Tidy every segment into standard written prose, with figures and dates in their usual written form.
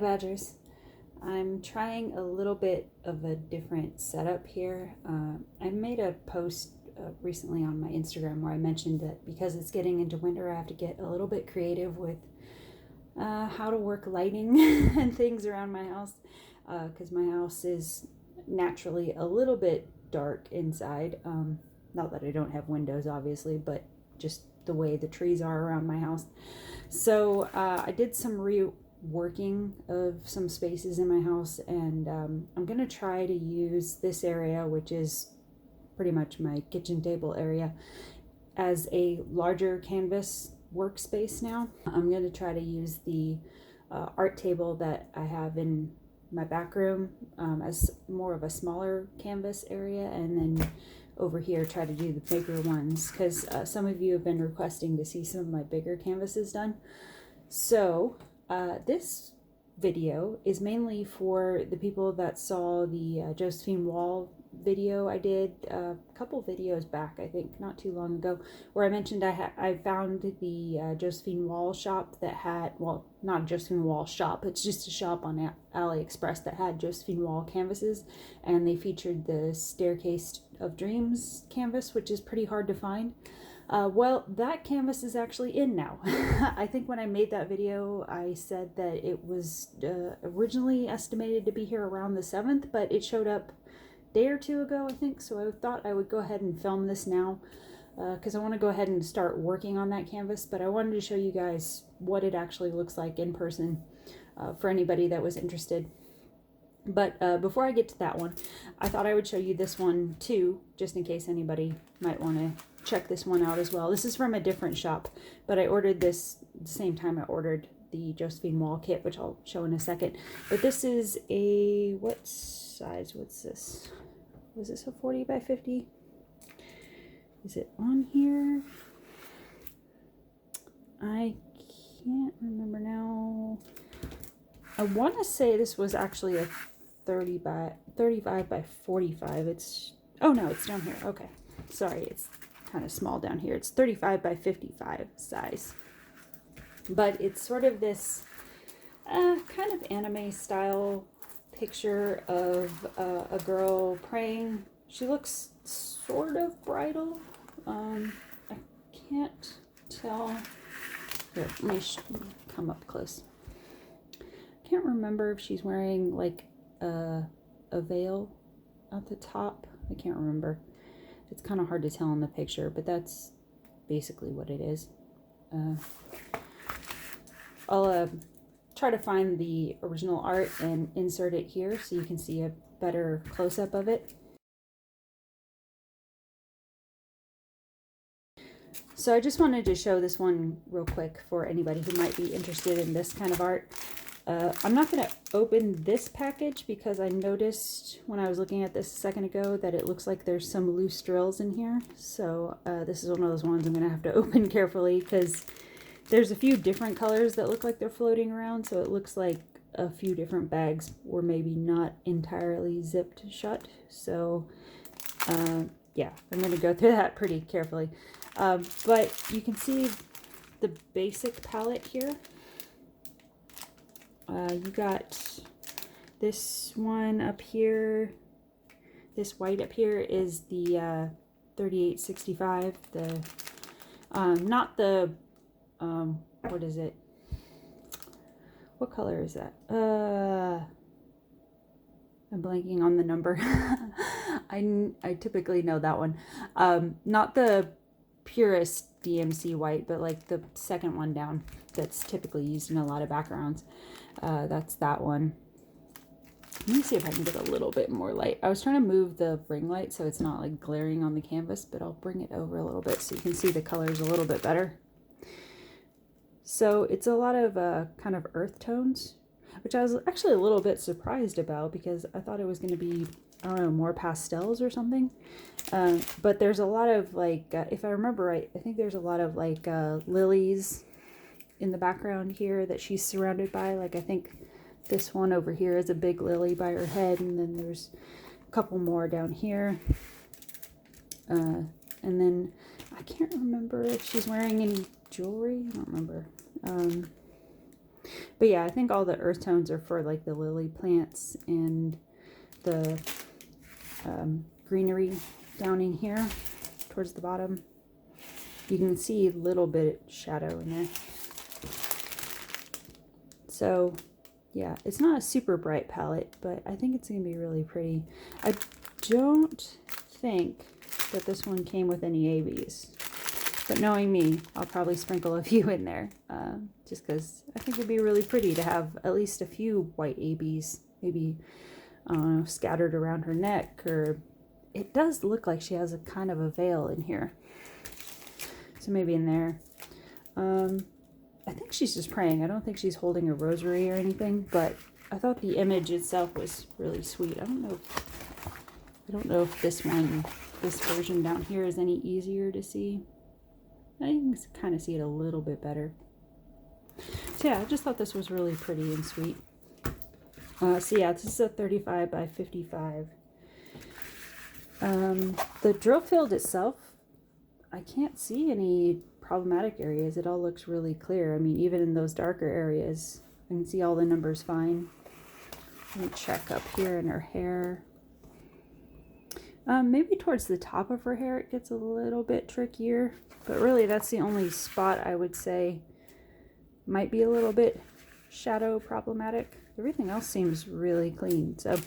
Badgers. I'm trying a little bit of a different setup here. I made a post recently on my Instagram where I mentioned that because it's getting into winter, I have to get a little bit creative with how to work lighting and things around my house, because my house is naturally a little bit dark inside. Not that I don't have windows, obviously, but just the way the trees are around my house. So I did some reworking of some spaces in my house, and I'm gonna try to use this area, which is pretty much my kitchen table area, as a larger canvas workspace now. I'm gonna try to use the art table that I have in my back room as more of a smaller canvas area, and then over here try to do the bigger ones, because some of you have been requesting to see some of my bigger canvases done. So this video is mainly for the people that saw the Josephine wall video I did a couple videos back, I think not too long ago, where I mentioned I found the Josephine wall shop that had, well, not a Josephine wall shop, it's just a shop on AliExpress that had Josephine wall canvases, and they featured the Stairway of Dreams canvas, which is pretty hard to find. Well, that canvas is actually in now. I think when I made that video, I said that it was originally estimated to be here around the 7th, but it showed up a day or two ago, I think. So I thought I would go ahead and film this now, because I want to go ahead and start working on that canvas, but I wanted to show you guys what it actually looks like in person for anybody that was interested. But before I get to that one, I thought I would show you this one too, just in case anybody might want to check this one out as well. This is from a different shop, but I ordered this at the same time I ordered the Josephine wall kit, which I'll show in a second. But this is a, what size, what's this? Was this a 40 by 50? Is it on here? I can't remember now. I want to say this was actually a 35 by 45. It's, oh no, it's down here. Okay, sorry, it's kind of small down here. It's 35 by 55 size, but it's sort of this kind of anime style picture of a girl praying. She looks sort of bridal. I can't tell. Here, let me come up close. Can't remember if she's wearing like a veil at the top. I can't remember. It's kind of hard to tell in the picture, but that's basically what it is. I'll try to find the original art and insert it here so you can see a better close-up of it. So I just wanted to show this one real quick for anybody who might be interested in this kind of art. I'm not going to open this package because I noticed when I was looking at this a second ago that it looks like there's some loose drills in here. So this is one of those ones I'm going to have to open carefully, because there's a few different colors that look like they're floating around. So it looks like a few different bags were maybe not entirely zipped shut. So yeah, I'm going to go through that pretty carefully. But you can see the basic palette here. You got this one up here. This white up here is the 3865. The not the what is it? What color is that? I'm blanking on the number. I typically know that one. Not the purest DMC white, but like the second one down that's typically used in a lot of backgrounds. That's that one. Let me see if I can get a little bit more light. I was trying to move the ring light so it's not like glaring on the canvas, but I'll bring it over a little bit so you can see the colors a little bit better. So it's a lot of kind of earth tones, which I was actually a little bit surprised about because I thought it was going to be, I don't know, more pastels or something. But there's a lot of like, if I remember right, I think there's a lot of like lilies in the background here that she's surrounded by. Like I think this one over here is a big lily by her head, and then there's a couple more down here. And then I can't remember if she's wearing any jewelry. I don't remember. But yeah, I think all the earth tones are for like the lily plants and the greenery down in here towards the bottom. You can see a little bit shadow in there. So yeah, it's not a super bright palette, but I think it's going to be really pretty. I don't think that this one came with any ABs, but knowing me, I'll probably sprinkle a few in there, just because I think it'd be really pretty to have at least a few white ABs, maybe scattered around her neck, or it does look like she has a kind of a veil in here, so maybe in there. I think she's just praying. I don't think she's holding a rosary or anything, but I thought the image itself was really sweet. I don't know if this version down here is any easier to see. I can kind of see it a little bit better. So yeah, I just thought this was really pretty and sweet. So yeah, this is a 35 by 55. The drill field itself, I can't see any problematic areas. It all looks really clear. I mean, even in those darker areas, I can see all the numbers fine. Let me check up here in her hair. Maybe towards the top of her hair it gets a little bit trickier, but really that's the only spot I would say might be a little bit shadow problematic. Everything else seems really clean. So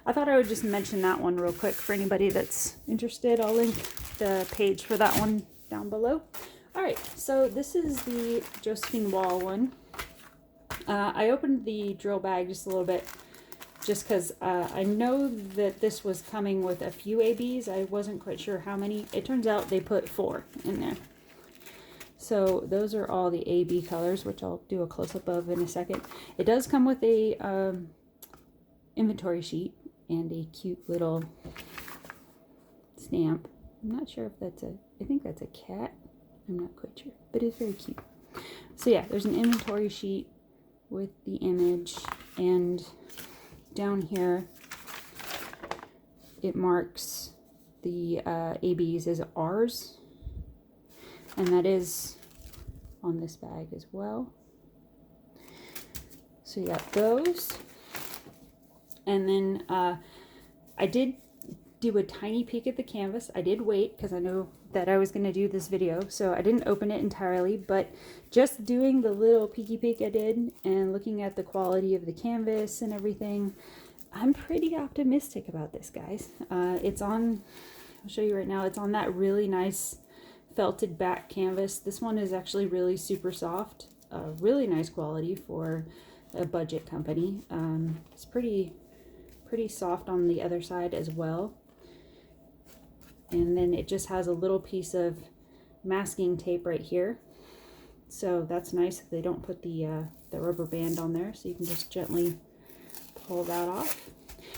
I thought I would just mention that one real quick for anybody that's interested. I'll link the page for that one down below. All right, so this is the Josephine Wall one. I opened the drill bag just a little bit just because I know that this was coming with a few ABs. I wasn't quite sure how many. It turns out they put 4 in there. So those are all the AB colors, which I'll do a close-up of in a second. It does come with a inventory sheet and a cute little stamp. I'm not sure if that's I think that's a cat. I'm not quite sure, but it's very cute. So yeah, there's an inventory sheet with the image, and down here it marks the ABs as R's, and that is on this bag as well. So you got those, and then I did do a tiny peek at the canvas. I did wait because I know that I was going to do this video, so I didn't open it entirely, but just doing the little peeky peek I did and looking at the quality of the canvas and everything, I'm pretty optimistic about this, guys. It's on, I'll show you right now, it's on that really nice felted back canvas. This one is actually really super soft, really nice quality for a budget company. It's pretty soft on the other side as well. And then it just has a little piece of masking tape right here. So that's nice. They don't put the rubber band on there, so you can just gently pull that off.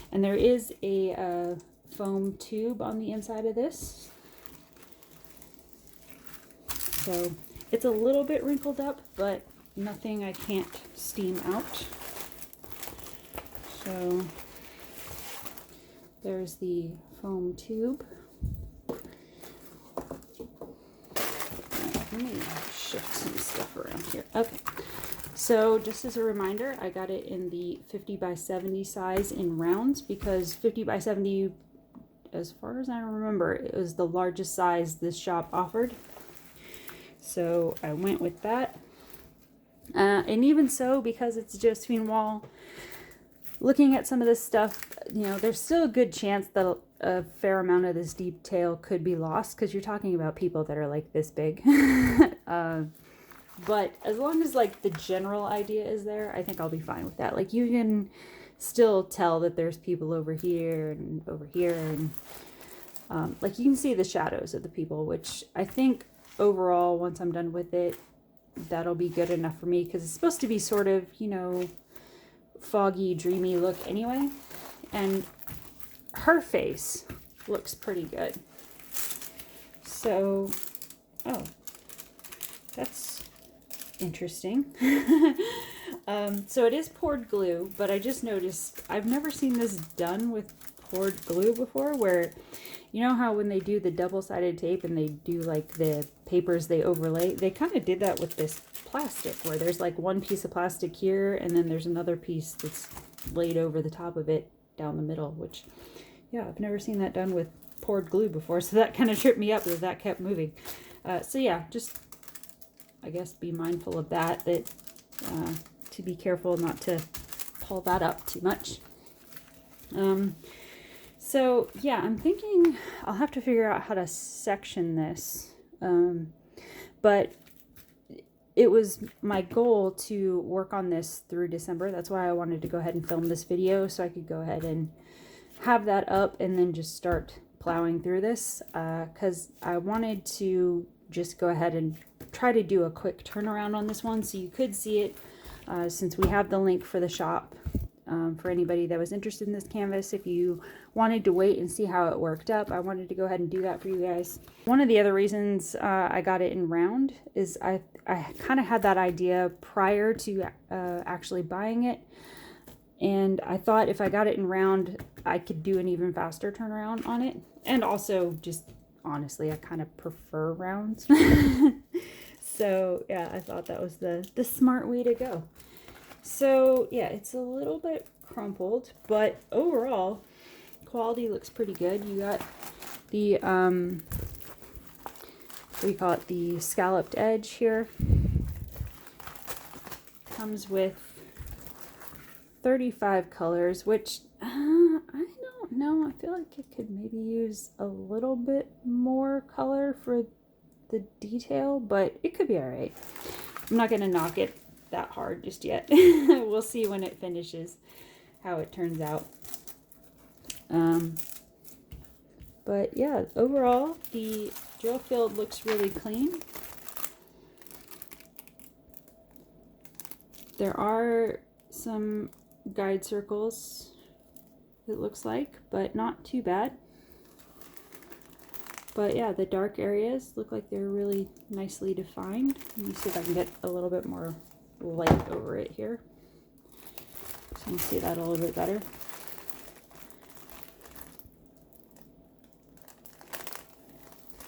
And there is a foam tube on the inside of this. So it's a little bit wrinkled up, but nothing I can't steam out. So there's the foam tube. Let me shift some stuff around here. Okay, so just as a reminder, I got it in the 50 by 70 size in rounds because 50 by 70, as far as I remember, it was the largest size this shop offered. So I went with that. And even so, because it's Josephine Wall, looking at some of this stuff, you know, there's still a good chance that a fair amount of this detail could be lost because you're talking about people that are like this big. But as long as like the general idea is there, I think I'll be fine with that. Like you can still tell that there's people over here and over here, and like you can see the shadows of the people, which I think overall, once I'm done with it, that'll be good enough for me because it's supposed to be sort of, you know, foggy, dreamy look anyway. And her face looks pretty good. So, oh, that's interesting. So it is poured glue, but I just noticed, I've never seen this done with poured glue before, where, you know how when they do the double-sided tape and they do like the papers they overlay, they kind of did that with this plastic, where there's like one piece of plastic here and then there's another piece that's laid over the top of it down the middle, which, yeah, I've never seen that done with poured glue before, so that kind of tripped me up as that kept moving. So yeah, just, I guess, be mindful of that, to be careful not to pull that up too much. So yeah, I'm thinking I'll have to figure out how to section this, but it was my goal to work on this through December. That's why I wanted to go ahead and film this video, so I could go ahead and have that up and then just start plowing through this, because I wanted to just go ahead and try to do a quick turnaround on this one so you could see it, since we have the link for the shop, for anybody that was interested in this canvas. If you wanted to wait and see how it worked up, I wanted to go ahead and do that for you guys. One of the other reasons I got it in round is I kind of had that idea prior to actually buying it, and I thought if I got it in round, I could do an even faster turnaround on it. And also, just honestly, I kind of prefer rounds. So yeah, I thought that was the smart way to go. So yeah, it's a little bit crumpled, but overall quality looks pretty good. You got the what do you call it, the scalloped edge here. Comes with 35 colors, which I don't know, I feel like it could maybe use a little bit more color for the detail, but it could be all right. I'm not gonna knock it that hard just yet. We'll see when it finishes how it turns out. But yeah, overall the drill field looks really clean. There are some guide circles, it looks like, but not too bad. But yeah, the dark areas look like they're really nicely defined. Let me see if I can get a little bit more light over it here, so you can see that a little bit better.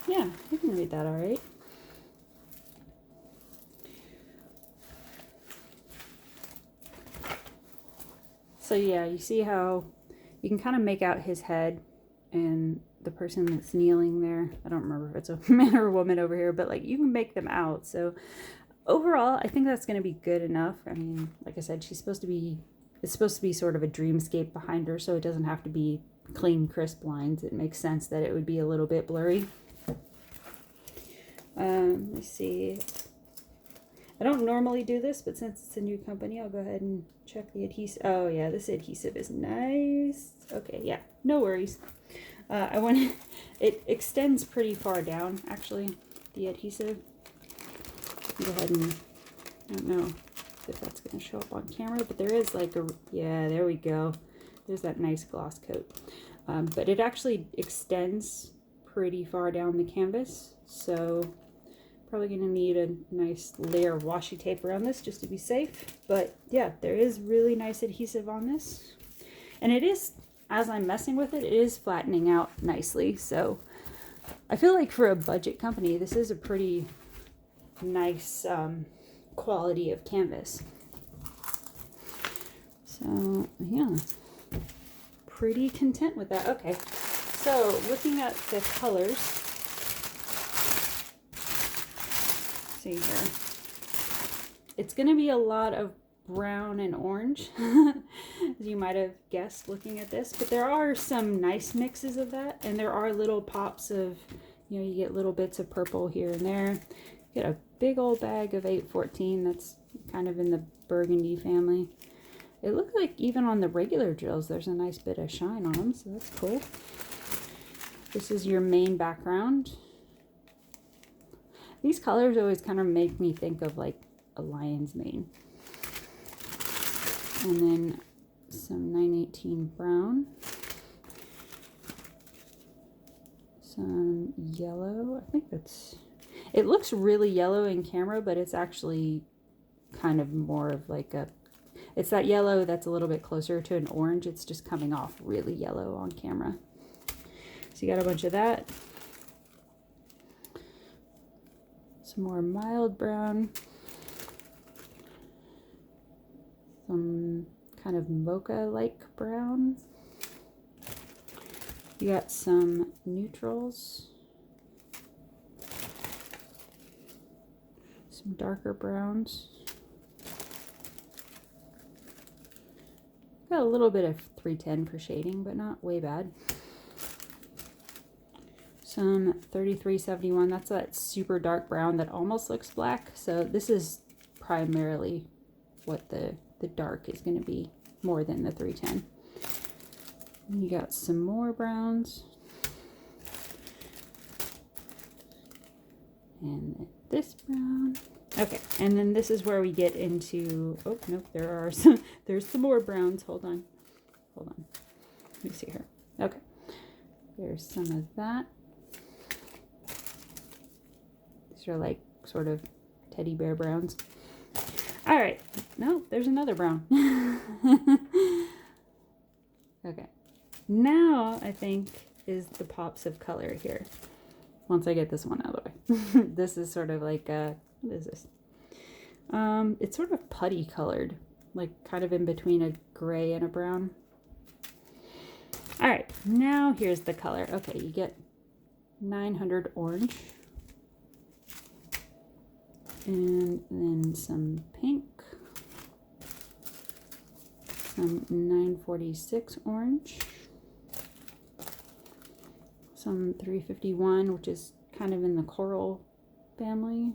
Yeah, I can read that all right. So yeah, you see how you can kind of make out his head and the person that's kneeling there. I don't remember if it's a man or a woman over here, but like you can make them out. So overall, I think that's going to be good enough. I mean, like I said, it's supposed to be sort of a dreamscape behind her, so it doesn't have to be clean, crisp lines. It makes sense that it would be a little bit blurry. Let's see. I don't normally do this, but since it's a new company, I'll go ahead and check the adhesive. Oh yeah, this adhesive is nice. Okay, yeah, no worries. It extends pretty far down, actually, the adhesive. Go ahead and, I don't know if that's going to show up on camera, but there is like yeah, there we go. There's that nice gloss coat. But it actually extends pretty far down the canvas, so probably going to need a nice layer of washi tape around this just to be safe. But yeah, there is really nice adhesive on this, and it is, as I'm messing with it, it is flattening out nicely. So I feel like for a budget company, this is a pretty nice quality of canvas. So yeah, pretty content with that. Okay, so looking at the colors, see here, it's going to be a lot of brown and orange, as you might have guessed looking at this, but there are some nice mixes of that, and there are little pops of, you know, you get little bits of purple here and there. You get a big old bag of 814 that's kind of in the burgundy family. It looks like even on the regular drills there's a nice bit of shine on them, so that's cool. This is your main background. These colors always kind of make me think of like a lion's mane. And then some 918 brown, some yellow. I think that's, it looks really yellow in camera, but it's actually kind of more of like a, it's that yellow that's a little bit closer to an orange. It's just coming off really yellow on camera. So you got a bunch of that. Some more mild brown. some kind of mocha-like brown. You got some neutrals, some darker browns. Got a little bit of 310 for shading, but not way bad. Some 3371, that's that super dark brown that almost looks black. So this is primarily what the dark is going to be, more than the 310. And you got some more browns. And this brown. Okay, and then this is where we get into, oh, nope, there's some more browns. Hold on. Let me see here. Okay, there's some of that. These are like sort of teddy bear browns. All right, no, there's another brown. Okay, now I think is the pops of color here. Once I get this one out of the way. This is sort of like what is this? It's sort of putty colored, like kind of in between a gray and a brown. All right, now here's the color. Okay, you get 900 orange. And then some pink. Some 946 orange. Some 351, which is kind of in the coral family.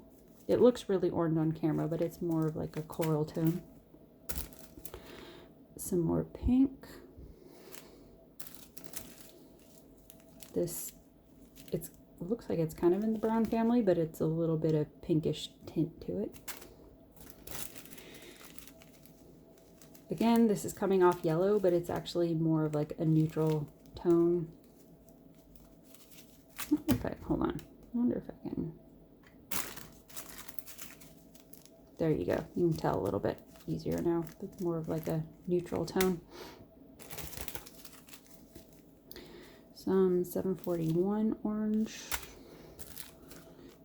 It looks really orange on camera, but it's more of like a coral tone. Some more pink. This, it looks like it's kind of in the brown family, but it's a little bit of pinkish tint to it. Again, this is coming off yellow, but it's actually more of like a neutral tone. Okay, hold on. I wonder if I can. There you go. You can tell a little bit easier now. It's more of like a neutral tone. Some 741 orange,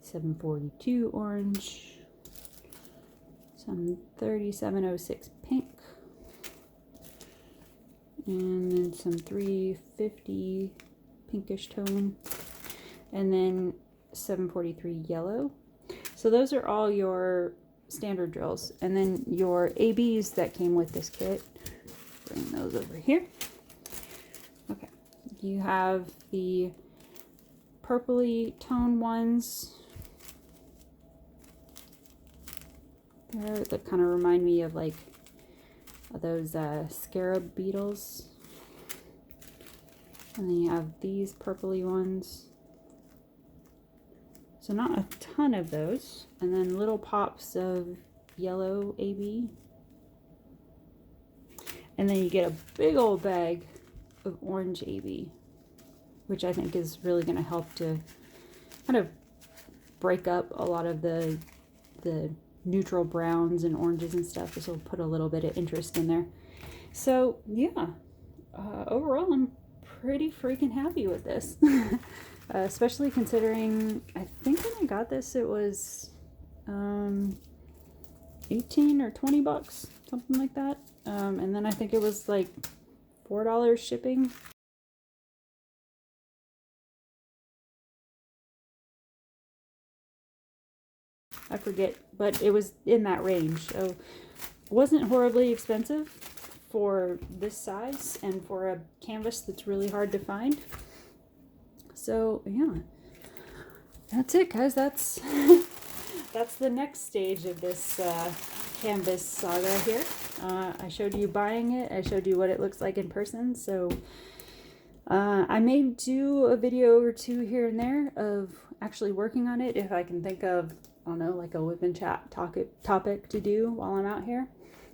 742 orange, some 3706 pink, and then some 350 pinkish tone, and then 743 yellow. So those are all your standard drills, and then your ABs that came with this kit. Bring those over here. Okay. You have the purpley tone ones. That kind of remind me of like those scarab beetles. And then you have these purpley ones. So not a ton of those. And then little pops of yellow AB. And then you get a big old bag of orange AB, which I think is really going to help to kind of break up a lot of the neutral browns and oranges and stuff. This will put a little bit of interest in there. So yeah, overall I'm pretty freaking happy with this. Especially considering, I think when I got this it was 18 or 20 bucks, something like that. And then I think it was like $4 shipping. I forget, but it was in that range. So it wasn't horribly expensive for this size and for a canvas that's really hard to find. So yeah, that's it, guys. That's that's the next stage of this canvas saga here. I showed you buying it. I showed you what it looks like in person. So I may do a video or two here and there of actually working on it if I can think of, I don't know, like a whip and chat topic to do while I'm out here.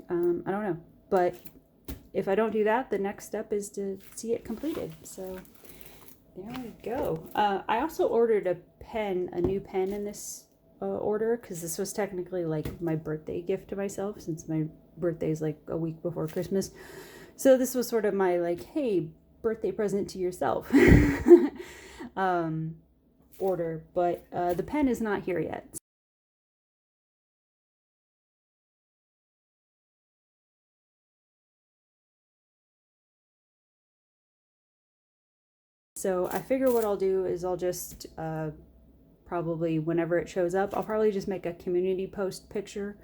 I don't know. But if I don't do that, the next step is to see it completed. So there we go. I also ordered a new pen in this order, because this was technically like my birthday gift to myself, since my birthday is like a week before Christmas. So this was sort of my like, hey, birthday present to yourself order. But the pen is not here yet. So I figure what I'll do is I'll just probably whenever it shows up, I'll probably just make a community post picture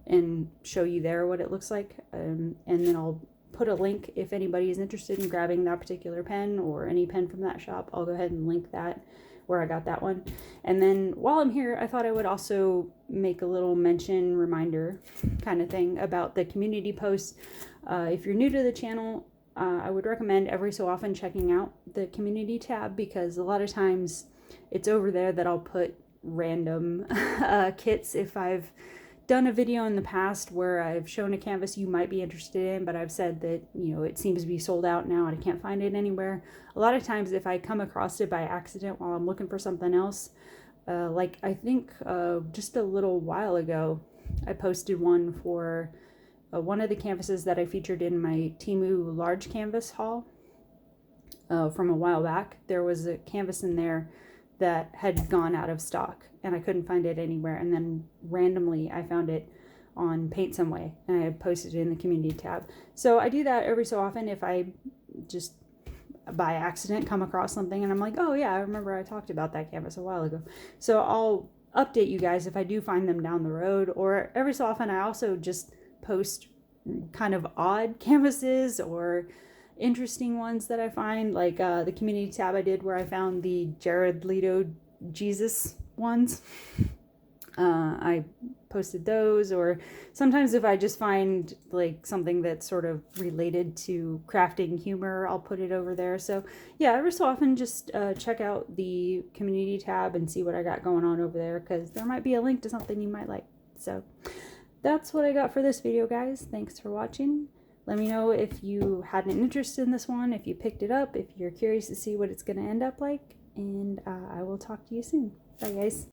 and show you there what it looks like. And then I'll put a link if anybody is interested in grabbing that particular pen or any pen from that shop. I'll go ahead and link that where I got that one. And then while I'm here, I thought I would also make a little mention reminder kind of thing about the community posts. If you're new to the channel, I would recommend every so often checking out the community tab, because a lot of times it's over there that I'll put random kits. If I've done a video in the past where I've shown a canvas you might be interested in, but I've said that, you know, it seems to be sold out now and I can't find it anywhere. A lot of times if I come across it by accident while I'm looking for something else, like I think just a little while ago, I posted one for one of the canvases that I featured in my Temu large canvas haul from a while back. There was a canvas in there that had gone out of stock and I couldn't find it anywhere, and then randomly I found it on Paint Some Way and I posted it in the community tab. So I do that every so often if I just by accident come across something and I'm like, oh yeah, I remember I talked about that canvas a while ago. So I'll update you guys if I do find them down the road, or every so often I also just post kind of odd canvases or interesting ones that I find, like the community tab I did where I found the Jared Leto Jesus ones. I posted those, or sometimes if I just find like something that's sort of related to crafting humor, I'll put it over there. So yeah, every so often just check out the community tab and see what I got going on over there, because there might be a link to something you might like. So that's what I got for this video, guys. Thanks for watching. Let me know if you had an interest in this one, if you picked it up, if you're curious to see what it's going to end up like, and I will talk to you soon. Bye, guys.